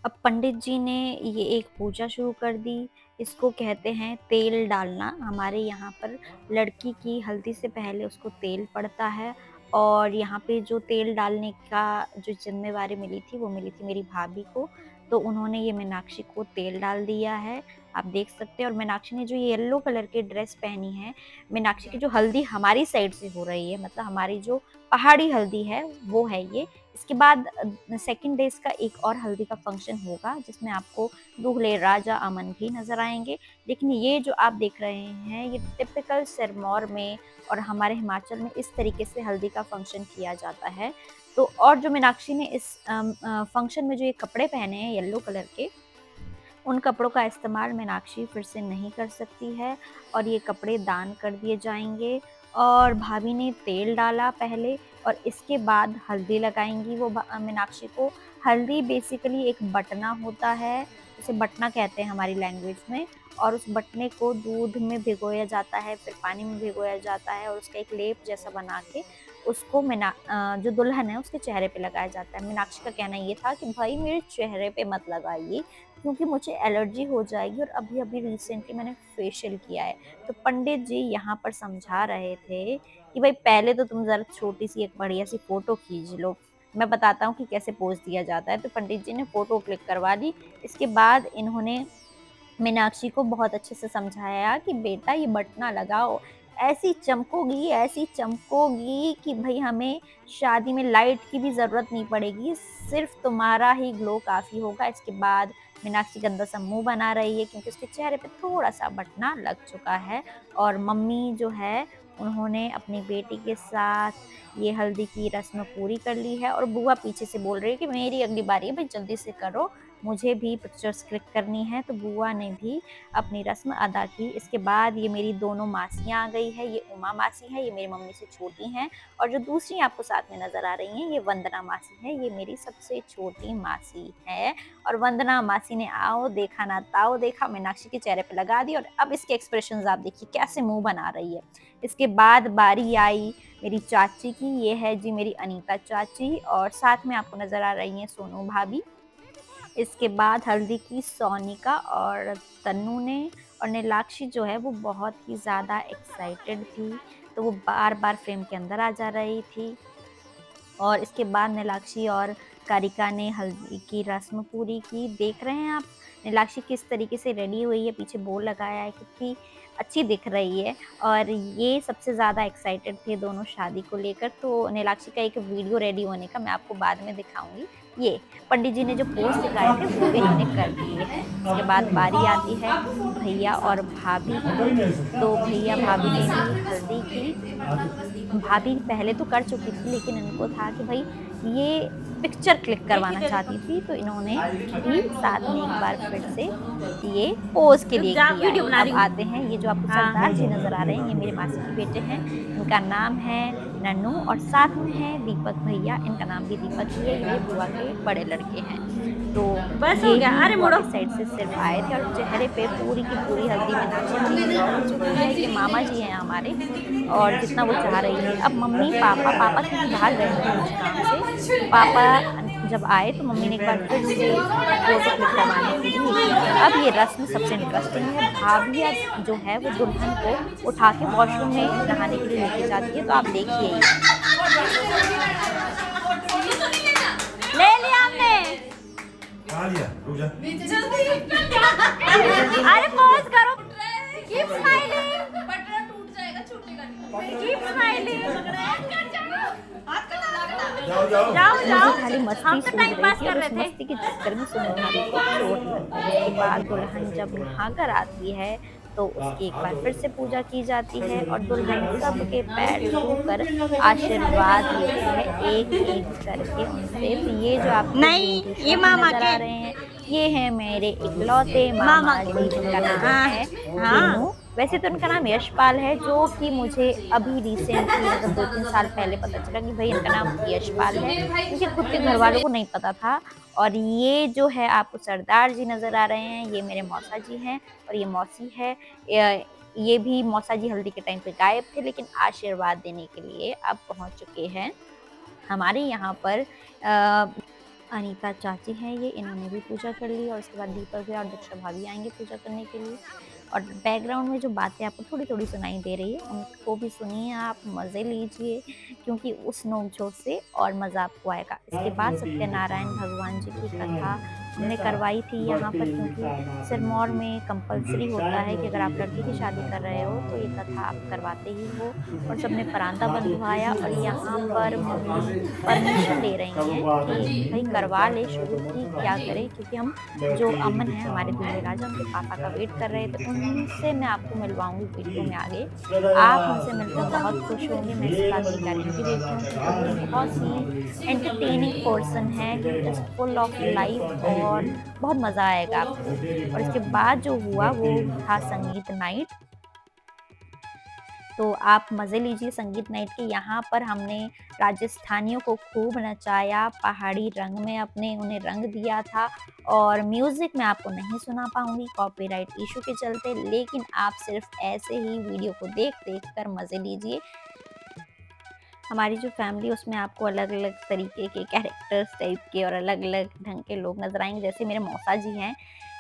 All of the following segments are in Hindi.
अब पंडित जी ने ये एक पूजा शुरू कर दी। इसको कहते हैं तेल डालना। हमारे यहाँ पर लड़की की हल्दी से पहले उसको तेल पड़ता है और यहाँ पे जो तेल डालने का जो ज़िम्मेवारी मिली थी, वो मिली थी मेरी भाभी को। तो उन्होंने ये मीनाक्षी को तेल डाल दिया है, आप देख सकते हैं। और मीनाक्षी ने जो ये येलो कलर की ड्रेस पहनी है, मीनाक्षी की जो हल्दी हमारी साइड से हो रही है, मतलब हमारी जो पहाड़ी हल्दी है, वो है ये। इसके बाद सेकंड डे इसका एक और हल्दी का फंक्शन होगा जिसमें आपको दूल्हे राजा अमन भी नजर आएंगे। लेकिन ये जो आप देख रहे हैं, ये टिपिकल सिरमौर में और हमारे हिमाचल में इस तरीके से हल्दी का फंक्शन किया जाता है। तो और जो मीनाक्षी ने इस फंक्शन में जो ये कपड़े पहने हैं येलो कलर के, उन कपड़ों का इस्तेमाल मीनाक्षी फिर से नहीं कर सकती है और ये कपड़े दान कर दिए जाएंगे। और भाभी ने तेल डाला पहले और इसके बाद हल्दी लगाएंगी वो मीनाक्षी को। हल्दी बेसिकली एक बटना होता है, उसे बटना कहते हैं हमारी लैंग्वेज में। और उस बटने को दूध में भिगोया जाता है, फिर पानी में भिगोया जाता है और उसका एक लेप जैसा बना के उसको जो दुल्हन है उसके चेहरे पे लगाया जाता है। मीनाक्षी का कहना ये था कि भाई मेरे चेहरे पे मत लगाइए, क्योंकि मुझे एलर्जी हो जाएगी और अभी-अभी रिसेंटली मैंने फेशियल किया है। तो पंडित जी यहाँ पर समझा रहे थे कि भाई पहले तो तुम ज़रा छोटी-सी एक बढ़िया-सी फ़ोटो खींच लो, मैं बताता हूँ कि कैसे पोज़ दिया जाता है। तो पंडित जी ने फ़ोटो क्लिक करवा ली। इसके बाद इन्होंने मीनाक्षी को बहुत अच्छे से समझाया कि बेटा ये बटना लगाओ, ऐसी चमकोगी कि भई हमें शादी में लाइट की भी ज़रूरत नहीं पड़ेगी, सिर्फ़ तुम्हारा ही ग्लो काफ़ी होगा। इसके बाद मीनाक्षी गंदा सा मुँह बना रही है क्योंकि उसके चेहरे पे थोड़ा-सा बटना लग चुका है। और मम्मी जो है उन्होंने अपनी बेटी के साथ ये हल्दी की रस्म पूरी कर ली है और बुआ पीछे से बोल रही है कि मेरी अगली बारी है, भई जल्दी से करो, मुझे भी पिक्चर्स क्लिक करनी है। तो बुआ ने भी अपनी रस्म अदा की। इसके बाद ये मेरी दोनों मासियाँ आ गई है, ये उमा मासी है, ये मेरी मम्मी से छोटी हैं। और जो दूसरी आपको साथ में नज़र आ रही हैं, ये वंदना मासी है, ये मेरी सबसे छोटी मासी है। और वंदना मासी ने आओ देखा ना ताओ देखा, मीनाक्षी के चेहरे पे लगा दी और अब इसके एक्सप्रेशंस आप देखिए कैसे मुँह बना रही है। इसके बाद बारी आई मेरी चाची की, ये है जी मेरी अनीता चाची और साथ में आपको नज़र आ रही हैं सोनू भाभी। इसके बाद हल्दी की सोनिका और तन्नू ने। और नीलाक्षी जो है वो बहुत ही ज़्यादा एक्साइटेड थी, तो वो बार-बार फ्रेम के अंदर आ जा रही थी। और इसके बाद नीलाक्षी और कारिका ने हल्दी की रस्म पूरी की। देख रहे हैं आप नीलाक्षी किस तरीके से रेडी हुई है, पीछे बोर्ड लगाया है, कितनी अच्छी दिख रही है। और ये सबसे ज़्यादा एक्साइटेड थे दोनों शादी को लेकर। तो नीलाक्षी का एक वीडियो रेडी होने का मैं आपको बाद में दिखाऊँगी। ये पंडित जी ने जो पोज़ सिखाए थे वो इन्होंने कर दिए हैं। इसके बाद बारी आती है भैया और भाभी की। तो भैया भाभी ने भी हल्दी की। भाभी पहले तो कर चुकी थी लेकिन इनको था कि भई ये पिक्चर क्लिक करवाना चाहती थी, तो इन्होंने भी साथ में एक बार फिर से ये पोज़ के रुक लिए जा, किया वीडियो है। बना अब रही हूँ। आते हैं ये जो आपको हाँ। सरदार जी नज़र आ रहे हैं, ये मेरे मासी के बेटे हैं। इनका नाम है नन्नू और साथ में है दीपक भैया, इनका नाम भी दीपक ही है, ये मेरी बुआ के बड़े लड़के हैं। तो बस हो ये गया, भी अरे बुआ मोड़ो। की साइड से सिर्फ़ आए थे और चेहरे पे पूरी की पूरी हल्दी मीनाक्षी की लग चुकी है। ये मामा जी हैं हमारे और जितना वो चाह रही थी। अब पापा क्योंकि बाहर गए थे कुछ काम से, तो पापा जब आए तो मम्मी ने एक बार फिर से फ़ोटो क्लिक करवाने के लिए की है। अब ये रस्म सबसे इंटरेस्टिंग है। भाभिया जो है वो दुल्हन को उठा के वॉशरूम में नहाने के लिए लेके जाती है, तो आप देखिए ये। ले लिया हमने। खा लिया, रुक जा। अरे पॉज करो। Keep smiling. बटरा टूट जाएगा, छूटेगा नहीं। Keep smiling. जाओ जाओ। जाओ मुझे जाओ। खाली हम मस्ती तो सूझ टाइम रही पास थी और कर उस रहे थे। मस्ती के चक्कर में सोनू भाभी को चोट लग गई। इसके बाद दुल्हन जब नहाकर आती है तो उसकी एक बार फिर से पूजा की जाती है और दुल्हन सबके पैर छूकर आशीर्वाद लेती है एक-एक करके उनसे। तो ये जो आपको नहीं, ग्रीन ये टी-शर्ट में मामा नज़र के। आ रहे हैं, ये हैं मेरे इकलौते मामा मामा के। जी जिनका नाम हाँ। है हाँ। टीनू। वैसे तो उनका नाम यशपाल है, जो कि मुझे अभी रिसेंटली मतलब 2-3 साल पहले पता चला कि भई इनका नाम यशपाल है। इनके खुद के घरवालों को नहीं पता था। और ये जो है आपको सरदार जी नज़र आ रहे हैं, ये मेरे मौसा जी हैं और ये मौसी है। ये भी मौसा जी हल्दी के टाइम पे गायब थे लेकिन आशीर्वाद देने के लिए अब पहुँच चुके हैं हमारे यहाँ पर। अनीता चाची हैं ये, इन्होंने भी पूजा कर ली और उसके बाद दीपक भैया और दीक्षा भाभी आएंगे पूजा करने के लिए। और बैकग्राउंड में जो बातें आपको थोड़ी थोड़ी सुनाई दे रही है उनको भी सुनिए, आप मज़े लीजिए, क्योंकि उस नोक-झोंक से और मज़ा आपको आएगा। इसके बाद सत्यनारायण भगवान जी की कथा हमने करवाई थी यहाँ पर, क्योंकि सिरमौर में कंपल्सरी होता है कि अगर आप लड़की की शादी कर रहे हो तो ये कथा आप करवाते ही हो। और सबने परांदा बंधवाया और यहाँ पर मम्मी परमिशन दे रही हैं कि भाई करवा ले शुरू, ही क्या करें, क्योंकि हम जो अमन है हमारे दूल्हे राजा उनके पापा का वेट कर रहे थे। उनसे मैं आपको मिलवाऊंगी वीडियो में आगे, आप उनसे मिलकर बहुत खुश होंगे, मैं इस बात की गारंटी देती हूँ, क्योंकि वो बहुत ही एंटरटेनिंग पर्सन है, he is full of life और बहुत मज़ा आएगा आपको। और इसके बाद जो हुआ वो था संगीत नाइट, तो आप मज़े लीजिए संगीत नाइट के। यहाँ पर हमने राजस्थानियों को खूब नचाया, पहाड़ी रंग में अपने उन्हें रंग दिया था। और म्यूज़िक मैं आपको नहीं सुना पाऊँगी कॉपीराइट इश्यू के चलते, लेकिन आप सिर्फ़ ऐसे ही वीडियो को देख कर मज़े लीजिए। हमारी जो फैमिली उसमें आपको अलग-अलग तरीके के कैरेक्टर्स टाइप के और अलग-अलग ढंग के लोग नज़र आएँगे। जैसे मेरे मौसा जी हैं,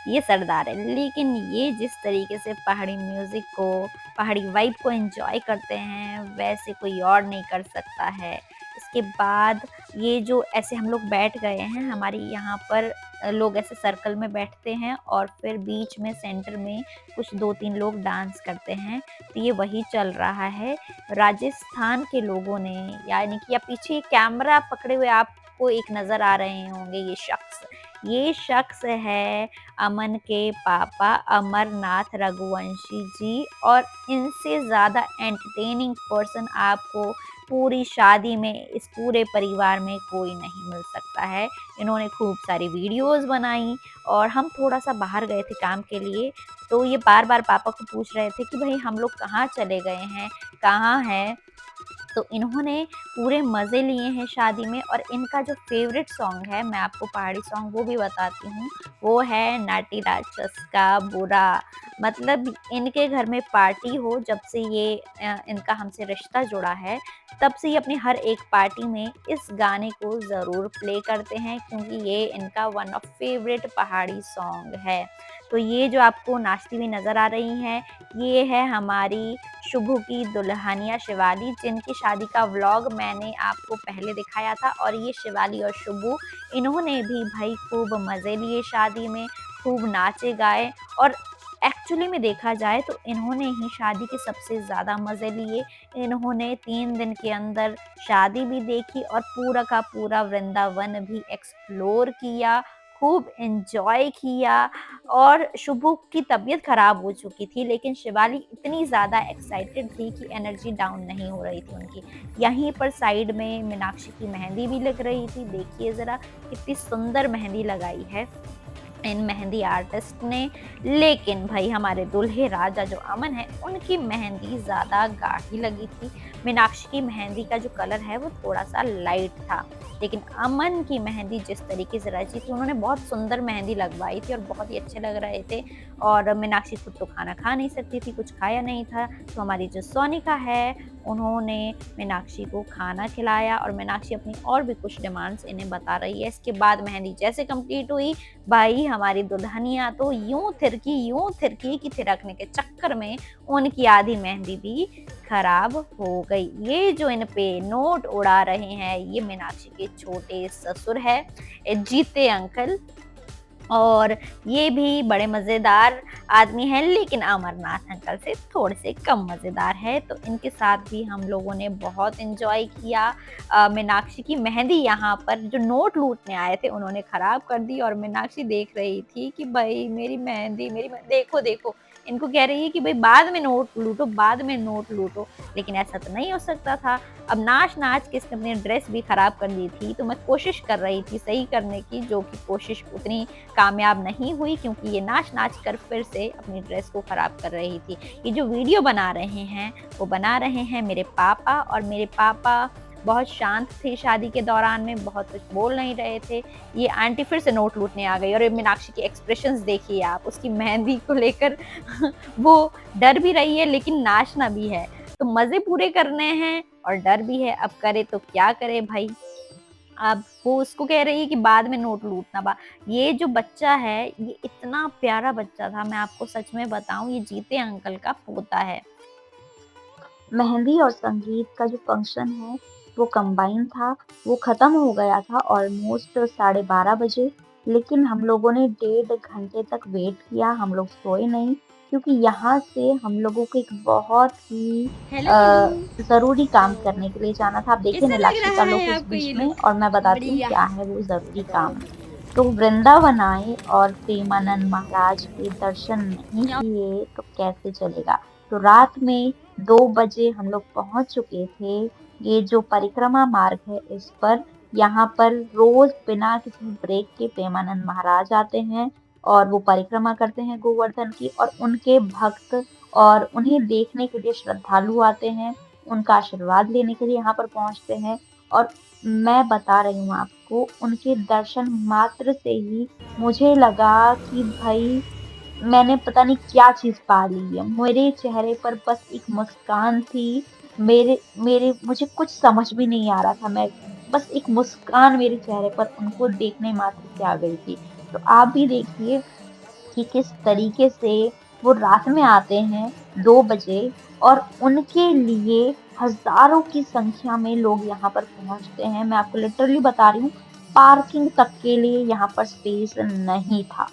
ये सरदार है, लेकिन ये जिस तरीके से पहाड़ी म्यूज़िक को, पहाड़ी वाइब को एन्जॉय करते हैं, वैसे कोई और नहीं कर सकता है। इसके बाद ये जो ऐसे हम लोग बैठ गए हैं, हमारे यहाँ पर लोग ऐसे सर्कल में बैठते हैं और फिर बीच में सेंटर में कुछ 2-3 लोग डांस करते हैं, तो ये वही चल रहा है। राजस्थान के लोगों ने, यानी कि या पीछे कैमरा पकड़े हुए आपको एक नज़र आ रहे होंगे ये शख्स है अमन के पापा अमरनाथ रघुवंशी जी। और इनसे ज़्यादा एंटरटेनिंग पर्सन आपको पूरी शादी में, इस पूरे परिवार में कोई नहीं मिल सकता है। इन्होंने खूब सारी वीडियोज़ बनाई और हम थोड़ा-सा बाहर गए थे काम के लिए, तो ये बार-बार पापा को पूछ रहे थे कि भई हम लोग कहाँ चले गए हैं, कहाँ हैं? तो इन्होंने पूरे मज़े लिए हैं शादी में। और इनका जो फ़ेवरेट सॉन्ग है, मैं आपको पहाड़ी सॉन्ग वो भी बताती हूँ, वो है नाटी राक्षस का बुरा। मतलब इनके घर में पार्टी हो, जब से ये इनका हमसे रिश्ता जुड़ा है, तब से ये अपनी हर एक पार्टी में इस गाने को ज़रूर प्ले करते हैं, क्योंकि ये इनका वन ऑफ फ़ेवरेट पहाड़ी सॉन्ग है। तो ये जो आपको नाचती हुई नज़र आ रही हैं, ये है हमारी शुभू की दुल्हनिया शिवाली, जिनकी शादी का व्लॉग मैंने आपको पहले दिखाया था। और ये शिवाली और शुभू, इन्होंने भी भाई खूब मज़े लिए शादी में, खूब नाचे गाए। और एक्चुअली में देखा जाए तो इन्होंने ही शादी के सबसे ज़्यादा मज़े लिए। इन्होंने 3 दिन के अंदर शादी भी देखी और पूरा का पूरा वृंदावन भी एक्सप्लोर किया, खूब एन्जॉय किया। और शुभू की तबीयत ख़राब हो चुकी थी, लेकिन शिवाली इतनी ज़्यादा एक्साइटेड थी कि एनर्जी डाउन नहीं हो रही थी उनकी। यहीं पर साइड में मीनाक्षी की मेहंदी भी लग रही थी, देखिए ज़रा कितनी सुंदर मेहंदी लगाई है इन मेहंदी आर्टिस्ट ने। लेकिन भाई हमारे दूल्हे राजा जो अमन है, उनकी मेहंदी ज़्यादा गाढ़ी लगी थी। मीनाक्षी की मेहंदी का जो कलर है वो थोड़ा-सा लाइट था, लेकिन अमन की मेहंदी जिस तरीके से रची थी, उन्होंने बहुत सुंदर मेहंदी लगवाई थी और बहुत ही अच्छे लग रहे थे। और मीनाक्षी खुद तो खाना खा नहीं सकती थी, कुछ खाया नहीं था, तो हमारी जो सोनिका है, उन्होंने मीनाक्षी को खाना खिलाया और मीनाक्षी अपनी और भी कुछ डिमांड्स इन्हें बता रही है। इसके बाद मेहंदी जैसे कंप्लीट हुई, भाई हमारी दुल्हनिया तो यूं थिरकी कि थिरकने के चक्कर में उनकी आधी मेहंदी भी खराब हो गई। ये जो इन पे नोट उड़ा रहे हैं, ये मीनाक्षी के छोटे ससुर है, जीते अंकल। और ये भी बड़े मज़ेदार आदमी हैं, लेकिन अमरनाथ अंकल से थोड़े से कम मज़ेदार है, तो इनके साथ भी हम लोगों ने बहुत एंजॉय किया। मीनाक्षी की मेहंदी यहाँ पर जो नोट लूटने आए थे उन्होंने ख़राब कर दी और मीनाक्षी देख रही थी कि भाई मेरी मेहंदी देखो देखो, इनको कह रही है कि भाई बाद में नोट लूटो, बाद में नोट लूटो, लेकिन ऐसा तो नहीं हो सकता था। अब नाच-नाच के इसने अपनी ड्रेस भी ख़राब कर दी थी, तो मैं कोशिश कर रही थी सही करने की, जो कि कोशिश उतनी कामयाब नहीं हुई, क्योंकि ये नाच-नाच कर फिर से अपनी ड्रेस को ख़राब कर रही थी। ये जो वीडियो बना रहे हैं, वो बना रहे हैं मेरे पापा, और मेरे पापा बहुत शांत थे शादी के दौरान में, बहुत कुछ बोल नहीं रहे थे। ये आंटी फिर से नोट लूटने आ गई और ये मीनाक्षी की एक्सप्रेशंस देखिए आप, उसकी मेहंदी को लेकर वो डर भी रही है लेकिन नाचना भी है। तो मज़े पूरे करने हैं और डर भी है, अब करे तो क्या करे भाई। अब वो उसको कह रही है कि बाद में नोट लूटना बा। ये जो बच्चा है ये इतना प्यारा बच्चा था, मैं आपको सच में बताऊं, ये जीते अंकल का पोता है। मेहंदी और संगीत का जो फंक्शन है वो कंबाइन था। वो खत्म हो गया था ऑलमोस्ट 12:30 बजे, लेकिन हम लोगों ने 1.5 घंटे तक वेट किया। हम लोग सोए नहीं क्योंकि यहाँ से हम लोगों को एक बहुत ही हेलो नीलू, ज़रूरी काम करने के लिए जाना था। आप देखिए कैसा लग नीलाक्षी रहा का है लुक इस आपको बीच ये में, लुक? और मैं बताती हूँ बढ़िया। क्या है वो ज़रूरी काम। तो वृंदावन आए और प्रेमानंद महाराज के दर्शन नहीं किए तो कैसे चलेगा। तो रात में 2 बजे हम लोग पहुंच चुके थे। ये जो परिक्रमा मार्ग है इस पर, यहाँ पर रोज बिना किसी ब्रेक के प्रेमानंद महाराज आते हैं और वो परिक्रमा करते हैं गोवर्धन की, और उनके भक्त और उन्हें देखने के लिए श्रद्धालु आते हैं, उनका आशीर्वाद लेने के लिए यहाँ पर पहुंचते हैं। और मैं बता रही हूँ आपको, उनके दर्शन मात्र से ही मुझे लगा कि भाई मैंने पता नहीं क्या चीज़ पा ली है। मेरे चेहरे पर बस एक मुस्कान थी। मेरे मेरे मुझे कुछ समझ भी नहीं आ रहा था। मैं बस एक मुस्कान मेरे चेहरे पर उनको देखने मात्र से आ गई थी। तो आप भी देखिए कि किस तरीके से वो रात में आते हैं 2 बजे, और उनके लिए हज़ारों की संख्या में लोग यहाँ पर पहुँचते हैं। मैं आपको लिटरली बता रही हूँ, पार्किंग तक के लिए यहाँ पर स्पेस नहीं था।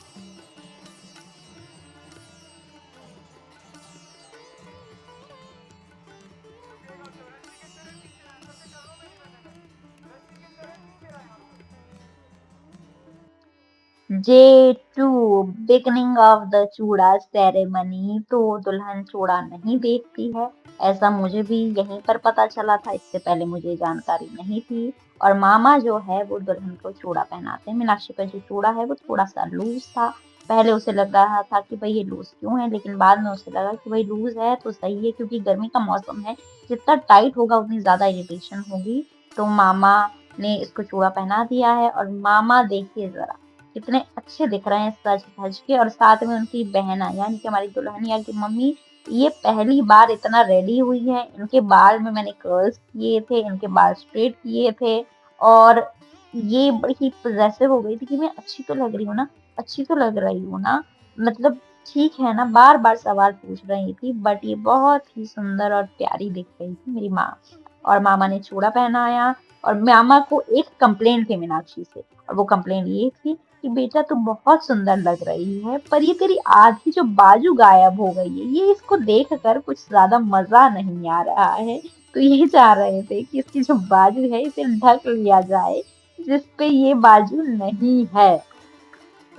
Day 2 बिगनिंग ऑफ द चूड़ा सेरेमनी। तो दुल्हन चूड़ा नहीं देखती है, ऐसा मुझे भी यहीं पर पता चला था। इससे पहले मुझे जानकारी नहीं थी। और मामा जो है वो दुल्हन को चूड़ा पहनाते हैं। मीनाक्षी का जो चूड़ा है वो थोड़ा सा लूज था। पहले उसे लग रहा था कि भाई ये लूज क्यों है, लेकिन बाद में उसे लगा कि भाई लूज है तो सही है, क्योंकि गर्मी का मौसम है, जितना टाइट होगा उतनी ज्यादा इरिटेशन होगी। तो मामा ने इसको चूड़ा पहना दिया है, और मामा देखिए जरा कितने अच्छे दिख रहे हैं सज धज के। और साथ में उनकी बहना यानी कि हमारी दुल्हनिया की मम्मी, ये पहली बार इतना रेडी हुई है। इनके बाल में मैंने कर्ल्स किए थे, इनके बाल स्ट्रेट किए थे, और ये बड़ी पजेसिव हो गई थी कि मैं अच्छी तो लग रही हूँ ना, अच्छी तो लग रही हूँ ना, मतलब ठीक है ना, बार बार सवाल पूछ रही थी। बट ये बहुत ही सुंदर और प्यारी दिख रही थी मेरी माँ। और मामा ने चूड़ा पहनाया, और मामा को एक कंप्लेंट थी मीनाक्षी से, और वो कंप्लेंट ये थी कि बेटा तू बहुत सुंदर लग रही है, पर ये तेरी आधी जो बाजू गायब हो गई है, ये इसको देख कर कुछ ज्यादा मजा नहीं आ रहा है। तो ये चाह रहे थे कि इसकी जो बाजू है इसे ढक लिया जाए, जिसपे ये बाजू नहीं है।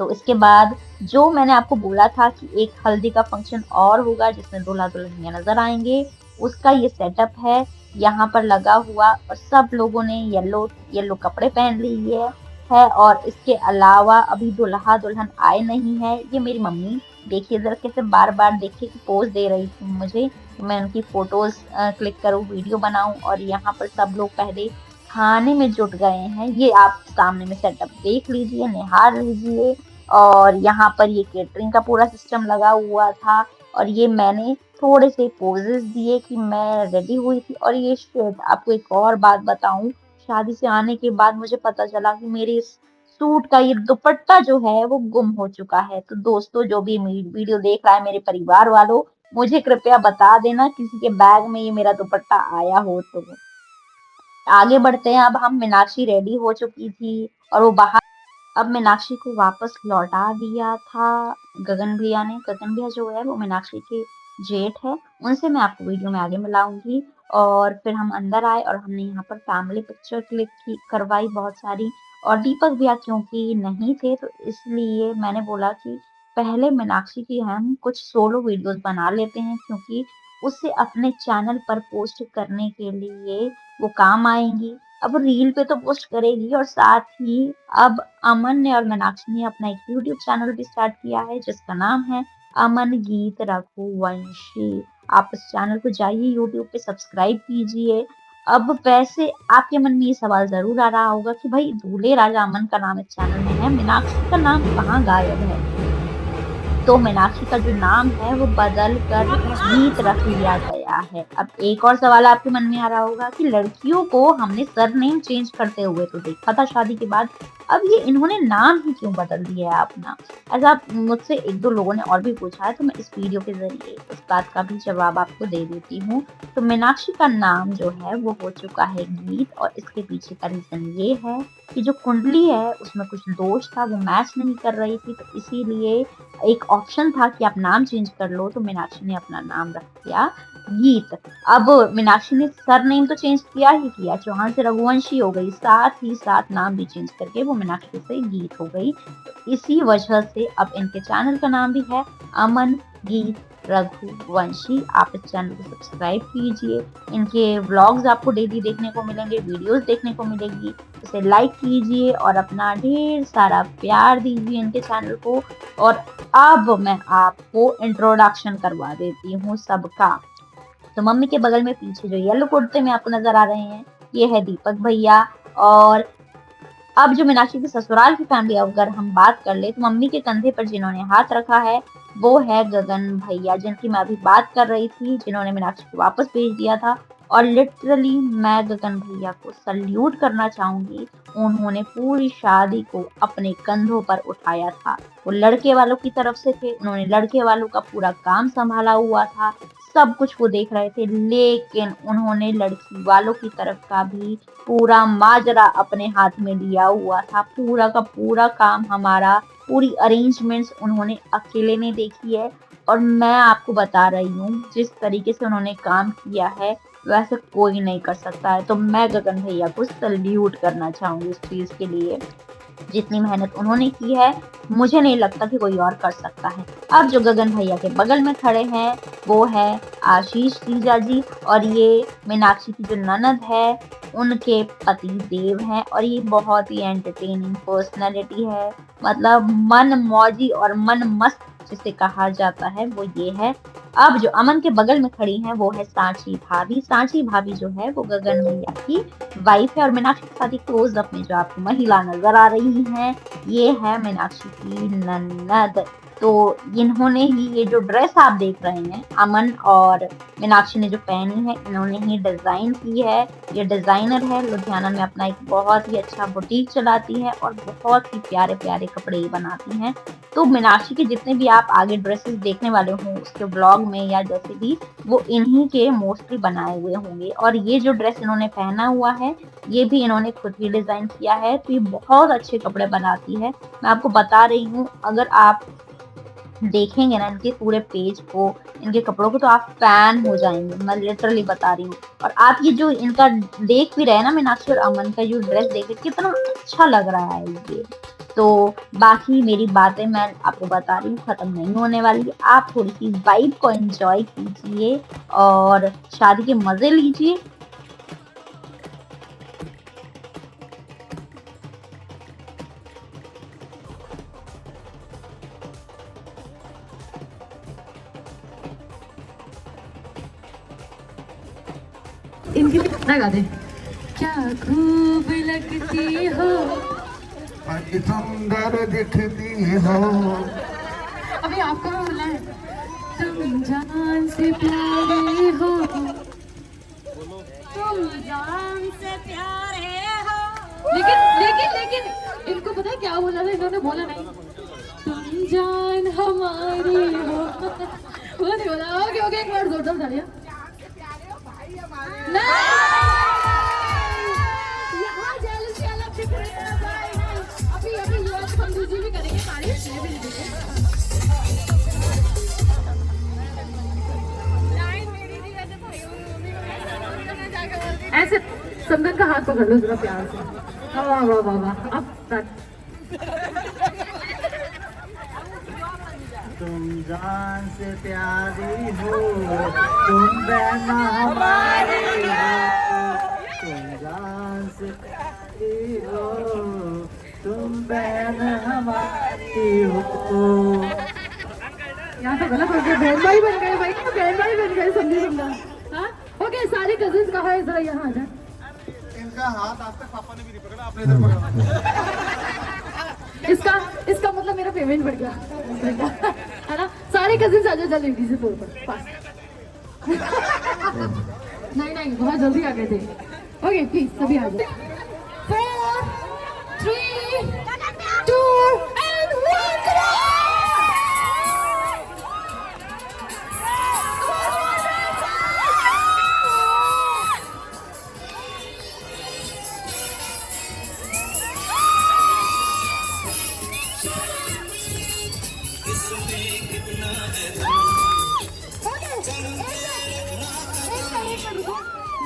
तो इसके बाद जो मैंने आपको बोला था कि एक हल्दी का फंक्शन और होगा जिसमें दूल्हा दुल्हनिया नजर आएंगे, उसका ये सेटअप है यहाँ पर लगा हुआ। और सब लोगों ने येलो येलो कपड़े पहन लिए है। और इसके अलावा अभी दूल्हा दुल्हन आए नहीं है। ये मेरी मम्मी देखिए जरा कैसे बार बार देखिए कि पोज दे रही थी मुझे कि मैं उनकी फोटोज क्लिक करूँ, वीडियो बनाऊं। और यहाँ पर सब लोग पहले खाने में जुट गए हैं। ये आप सामने में सेटअप देख लीजिए, निहार लीजिए। और यहाँ पर ये केटरिंग का पूरा सिस्टम लगा हुआ था, और ये मैंने थोड़े से पोजेस दिए कि मैं रेडी हुई थी। और ये शिट, आपको एक और बात बताऊं, शादी से आने के बाद मुझे पता चला कि मेरे इस सूट का ये दुपट्टा जो है वो गुम हो चुका है। तो दोस्तों जो भी वीडियो देख रहा है, मेरे परिवार वालों, मुझे कृपया बता देना किसी के बैग में ये मेरा दुपट्टा आया हो तो। आगे बढ़ते हैं। अब हम मीनाक्षी रेडी हो चुकी थी और वो बाहर, अब मीनाक्षी को वापस लौटा दिया था गगन भैया ने। गगन भैया जो है वो मीनाक्षी के जेठ है, उनसे मैं आपको वीडियो में आगे मिलाऊंगी। और फिर हम अंदर आए और हमने यहाँ पर फैमिली पिक्चर क्लिक की करवाई बहुत सारी। और दीपक भैया क्योंकि नहीं थे तो इसलिए मैंने बोला कि पहले मीनाक्षी की हम कुछ सोलो वीडियोस बना लेते हैं, क्योंकि उसे अपने चैनल पर पोस्ट करने के लिए वो काम आएंगी। अब रील पे तो पोस्ट करेगी, और साथ ही अब अमन ने और मीनाक्षी ने अपना एक यूट्यूब चैनल भी स्टार्ट किया है जिसका नाम है अमन गीत रघुवंशी। आप इस चैनल को जाइए, यूट्यूब पे सब्सक्राइब कीजिए। अब वैसे आपके मन में ये सवाल जरूर आ रहा होगा कि भाई दूल्हे राजा अमन का नाम इस चैनल में है, मीनाक्षी का नाम कहाँ गायब है। तो मीनाक्षी का जो नाम है वो बदल कर गीत रख लिया गया है। अब एक और सवाल आपके मन में आ रहा होगा कि लड़कियों को हमने सरनेम चेंज करते हुए तो देखा था शादी के बाद, अब ये इन्होंने नाम ही क्यों बदल दिया है अपना? ऐसा मुझसे 1-2 लोगों ने और भी पूछा है, तो मैं इस वीडियो के ज़रिए इस बात का भी जवाब आपको दे देती हूँ। तो मीनाक्षी का नाम जो है वो हो चुका है गीत, और इसके पीछे का रीज़न ये है कि जो कुंडली है उसमें कुछ दोष था, वो मैच नहीं कर रही थी, तो इसीलिए एक ऑप्शन था कि आप नाम चेंज कर लो, तो मीनाक्षी ने अपना नाम रख दिया गीत। अब मीनाक्षी ने सरनेम तो चेंज किया ही किया, चौहान से रघुवंशी हो गई, साथ ही साथ नाम भी चेंज करके वो मीनाक्षी से गीत हो गई। तो इसी वजह से अब इनके चैनल का नाम भी है अमन गीत रघुवंशी। आप इस चैनल को सब्सक्राइब कीजिए, इनके व्लॉग्स आपको डेली देखने को मिलेंगे, वीडियोस देखने को मिलेगी, इसे लाइक कीजिए और अपना ढेर सारा प्यार दीजिए इनके चैनल को। और अब मैं आपको इंट्रोडक्शन करवा देती हूँ सबका। तो मम्मी के बगल में पीछे जो येलो कुर्ते में आपको नजर आ रहे हैं, ये है दीपक भैया। और अब जो मीनाक्षी के ससुराल की फैमिली, अगर हम बात कर ले, तो मम्मी के कंधे पर जिन्होंने हाथ रखा है वो है गगन भैया, जिनकी मैं अभी बात कर रही थी, जिन्होंने मीनाक्षी को वापस भेज दिया था। और लिटरली मैं गगन भैया को सल्यूट करना चाहूंगी, उन्होंने पूरी शादी को अपने कंधों पर उठाया था। वो लड़के वालों की तरफ से थे, उन्होंने लड़के वालों का पूरा काम संभाला हुआ था, सब कुछ वो देख रहे थे, लेकिन उन्होंने लड़की वालों की तरफ का भी पूरा माजरा अपने हाथ में लिया हुआ था। पूरा का पूरा काम हमारा, पूरी अरेंजमेंट्स उन्होंने अकेले ने देखी है। और मैं आपको बता रही हूँ, जिस तरीके से उन्होंने काम किया है वैसे कोई नहीं कर सकता है। तो मैं गगन भैया को सल्यूट करना चाहूंगी इस चीज के लिए। जितनी मेहनत उन्होंने की है, मुझे नहीं लगता कि कोई और कर सकता है। अब जो गगन भैया के बगल में खड़े हैं वो है आशीष जीजा जी, और ये मीनाक्षी की जो ननद है उनके पति देव हैं। और ये बहुत ही एंटरटेनिंग पर्सनैलिटी है, मतलब मन मौजी और मन मस्त जिसे कहा जाता है वो ये है। अब जो अमन के बगल में खड़ी हैं वो है सांची भाभी। सांची भाभी जो है वो गगन भैया की वाइफ है। और मीनाक्षी के साथ ही क्लोज अप में जो आपको महिला नजर आ रही है, ये है मीनाक्षी की ननद। तो इन्होंने ही ये जो ड्रेस आप देख रहे हैं, अमन और मीनाक्षी ने जो पहनी है, इन्होंने ही डिजाइन की है। ये डिजाइनर है, लुधियाना में अपना एक बहुत ही अच्छा बुटीक चलाती है और बहुत ही प्यारे प्यारे कपड़े बनाती हैं। तो मीनाक्षी के जितने भी आप आगे ड्रेसेस देखने वाले हो उसके ब्लॉग में या जैसे भी, वो इन्हीं के मोस्टली बनाए हुए होंगे। और ये जो ड्रेस इन्होंने पहना हुआ है, ये भी इन्होंने खुद ही डिजाइन किया है। तो ये बहुत अच्छे कपड़े बनाती है, मैं आपको बता रही हूँ। अगर आप देखेंगे ना इनके पूरे पेज को, इनके कपड़ों को, तो आप फैन हो जाएंगे, मैं लिटरली बता रही हूँ। और आप ये जो इनका देख भी रहे हैं ना, मीनाक्षी और अमन का जो ड्रेस देख रहे, कितना अच्छा लग रहा है ये। तो बाकी मेरी बातें मैं आपको बता रही हूँ खत्म नहीं होने वाली। आप थोड़ी सी वाइब को एंजॉय कीजिए और शादी के मजे लीजिए। इनके लिए कितना गा दे। क्या खूब लगती हो, बड़ी सुंदर दिखती हो। अभी आपको भी बोलना है। तुम जान से प्यारे हो, तुम जान से प्यारे हो। लेकिन इनको पता है क्या बोला था? इन्होंने बोला नहीं तुम जान हमारी हो, वो नहीं बोला। ओके एक बार जोरदार तालियां। यहाँ जेलसी अलग दिख रही है भाई। अभी यूएस संधू जी भी करेंगे तारीफ, ये भी देखेंगे। ऐसे संदन का हाथ पकड़ लो जरा प्यार से। वाह वाह वाह वाह। अब तुम जान से प्यारी हो, तुम बहना हमारी हो। तुम जान से प्यारी हो, तुम बहन हमारी हो। यहाँ तो गलत हो गया, बहन भाई बन गए भाई, तो बहन भाई बन गए। समझे समझा? हाँ ओके, सारे कजिन्स कहाँ है? जरा यहाँ आ जाए। इनका हाथ आज तक पापा ने भी नहीं पकड़ा, आपने इधर पकड़ा। इसका मतलब मेरा पेमेंट बढ़ गया है ना। सारे कजिन्स आ जाओ जल्दी से फ्लोर पर पास। नहीं नहीं, बहुत जल्दी आ गए थे। ओके प्लीज सभी आ जाओ। 4 3 2 and 1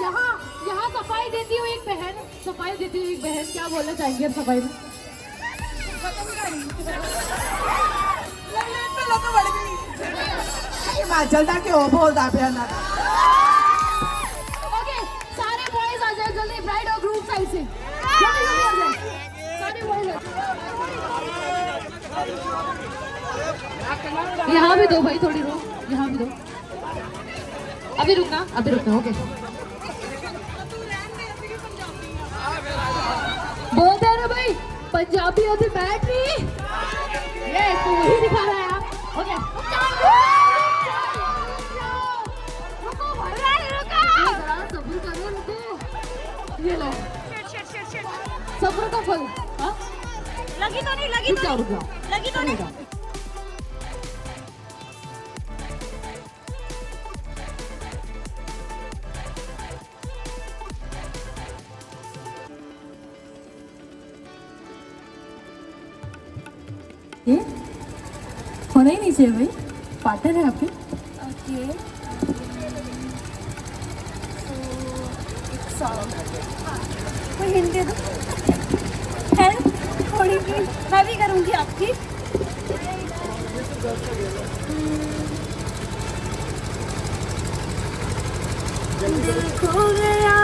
यहाँ यहाँ सफाई देती हुई एक बहन, सफाई देती हुई एक बहन क्या बोलना चाहेंगे आप सफाई में? हिमाचल के ओ बोलता पिया ना। ओके सारे बॉयज आ जाओ जल्दी, ब्राइड और ग्रूम साइड से जल्दी जल्दी आ जाओ सारे बॉयज। यहाँ भी दो भाई, थोड़ी रुक, यहाँ भी दो, अभी रुकना, अभी रुकना। ओके बोलते हैं ना भाई, पंजाबी होती बैटरी, ये तो वही दिखा रहा है आप। ओके सब्र करो, रुको, ये लो सब्र का फल। हाँ लगी तो नहीं, लगी रुक जाओ, रुक जाओ, लगी तो नहीं। ये होना ही नहीं चाहिए भाई, पार्टनर है आपके। ओके कोई हिंट दे दो, हेल्प थोड़ी सी मैं भी करूँगी आपकी। दिल खो गया,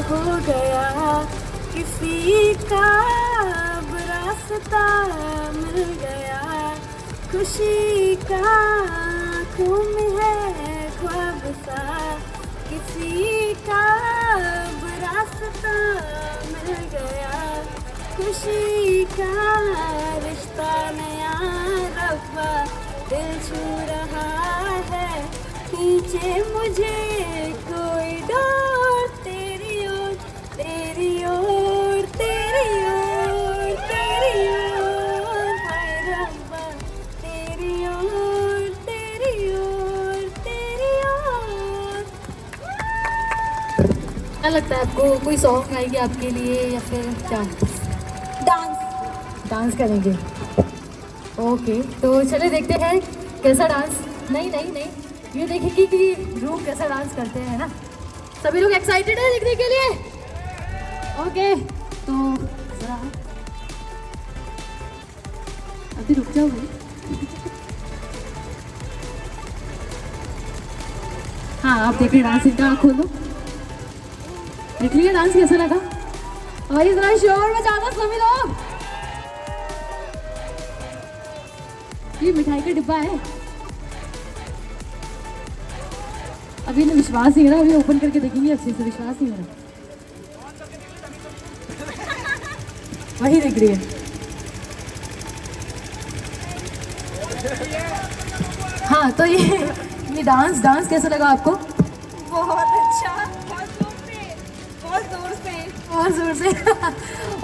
हो गया किसी का, अब रास्ता मिल गया, खुशी का आँखों में है ख्वाब सा, किसी का अब रास्ता मिल गया, खुशी का रिश्ता नया रब्बा दिल छू रहा है, खींचे मुझे कोई डोर तेरी ओर, तेरी ओर, तेरी ओर, तेरी ओर, हाय रब्बा तेरी ओर, तेरी ओर, तेरी ओर। क्या लगता है आपको, कोई सॉन्ग आएगी आपके लिए या फिर क्या? डांस करेंगे। ओके तो चले देखते हैं कैसा डांस। नहीं नहीं नहीं, ये देखेंगे कि रूम कैसा डांस करते हैं ना। सभी लोग एक्साइटेड है देखने के लिए? ओके तो जरा अभी रुक जाओ भाई। हाँ आप देखिए डांस, इनका आँख खोलो, देख लीजिए डांस कैसा लगा। और इस तरह शोर में ज्यादा सभी लोग। ये मिठाई का डिब्बा है, अभी इन्हें विश्वास नहीं हो रहा, अभी ओपन करके देखेंगे अच्छे से, विश्वास नहीं हो रहा। वही दिख रही है। हाँ तो ये डांस कैसा लगा आपको? बहुत अच्छा, बहुत जोर से, बहुत जोर से, बहुत जोर से।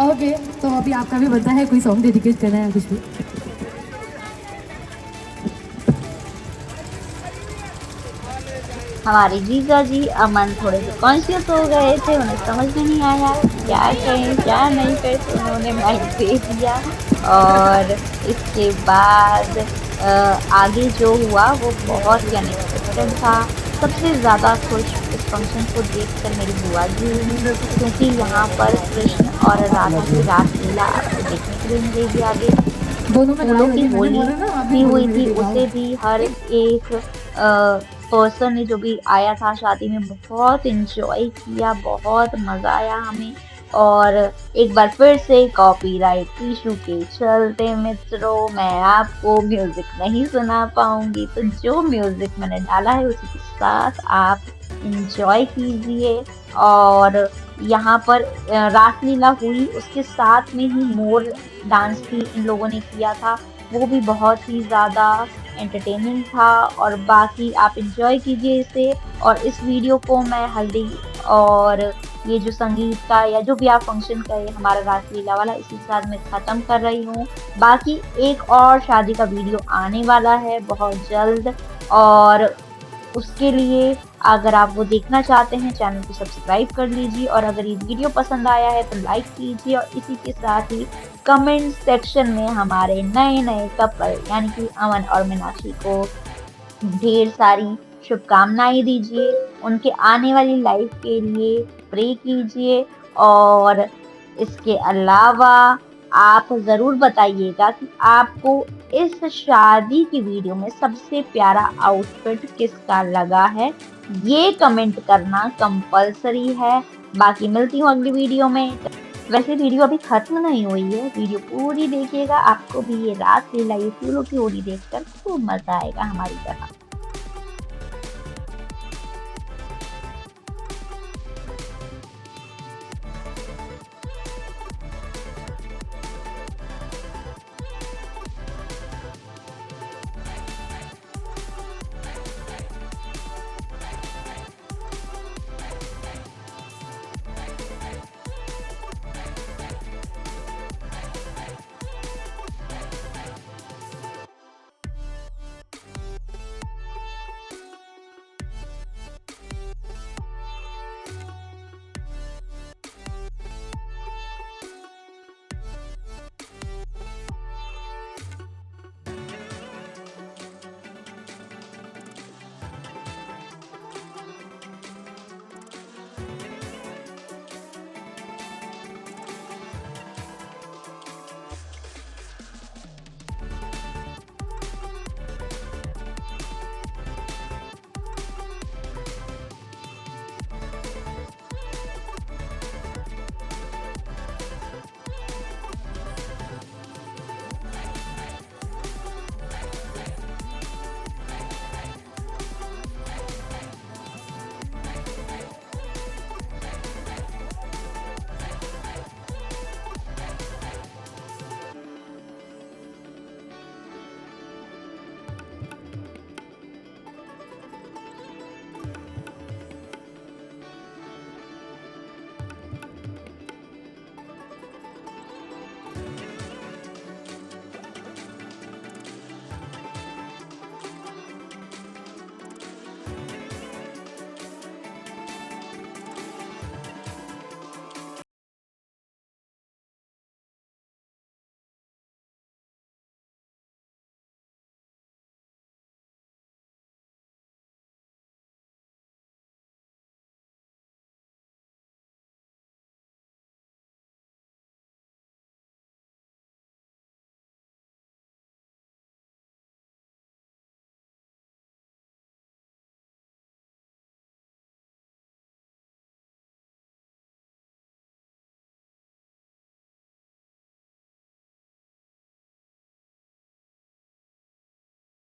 ओके तो अभी आपका भी बनता है कोई सॉन्ग डेडिकेट करना है कुछ भी? हमारे जीजा जी अमन थोड़े से कॉन्शियस हो गए थे, उन्हें समझ में नहीं आया क्या कहें क्या नहीं कहें, तो उन्होंने माइक दे दिया। और इसके बाद आगे जो हुआ वो बहुत ही अनएक्सपेक्टेड था। सबसे ज़्यादा खुश इस फंक्शन को देखकर मेरी बुआ जी हुई, क्योंकि यहाँ पर कृष्ण और राधा की रासलीला आपको देखने के लिए मिलेगी। आगे दोनों में फूलों की होली भी हुई थी, उसे भी हर एक पर्सन ने जो भी आया था शादी में बहुत इंजॉय किया, बहुत मज़ा आया हमें। और एक बार फिर से कॉपीराइट इशू के चलते मित्रों मैं आपको म्यूजिक नहीं सुना पाऊंगी, तो जो म्यूजिक मैंने डाला है उसी के साथ आप इंजॉय कीजिए। और यहाँ पर रासलीला हुई, उसके साथ में ही मोर डांस भी इन लोगों ने किया था, वो भी बहुत ही ज़्यादा एंटरटेनिंग था और बाकी आप इंजॉय कीजिए इसे। और इस वीडियो को मैं हल्दी और ये जो संगीत का या जो भी आप फंक्शन का हमारा रासलीला वाला इसी के साथ मैं ख़त्म कर रही हूँ। बाकी एक और शादी का वीडियो आने वाला है बहुत जल्द, और उसके लिए अगर आप वो देखना चाहते हैं चैनल को सब्सक्राइब कर लीजिए, और अगर ये वीडियो पसंद आया है तो लाइक कीजिए, और इसी के साथ ही कमेंट सेक्शन में हमारे नए नए कपल यानी कि अमन और मीनाक्षी को ढेर सारी शुभकामनाएं दीजिए, उनके आने वाली लाइफ के लिए प्रे कीजिए। और इसके अलावा आप ज़रूर बताइएगा कि आपको इस शादी की वीडियो में सबसे प्यारा आउटफिट किसका लगा है, ये कमेंट करना कंपलसरी है। बाकी मिलती हूँ अगली वीडियो में। वैसे वीडियो अभी खत्म नहीं हुई है, वीडियो पूरी देखिएगा, आपको भी ये रासलीला ये फूलों की होली देखकर खूब मजा आएगा हमारी तरह।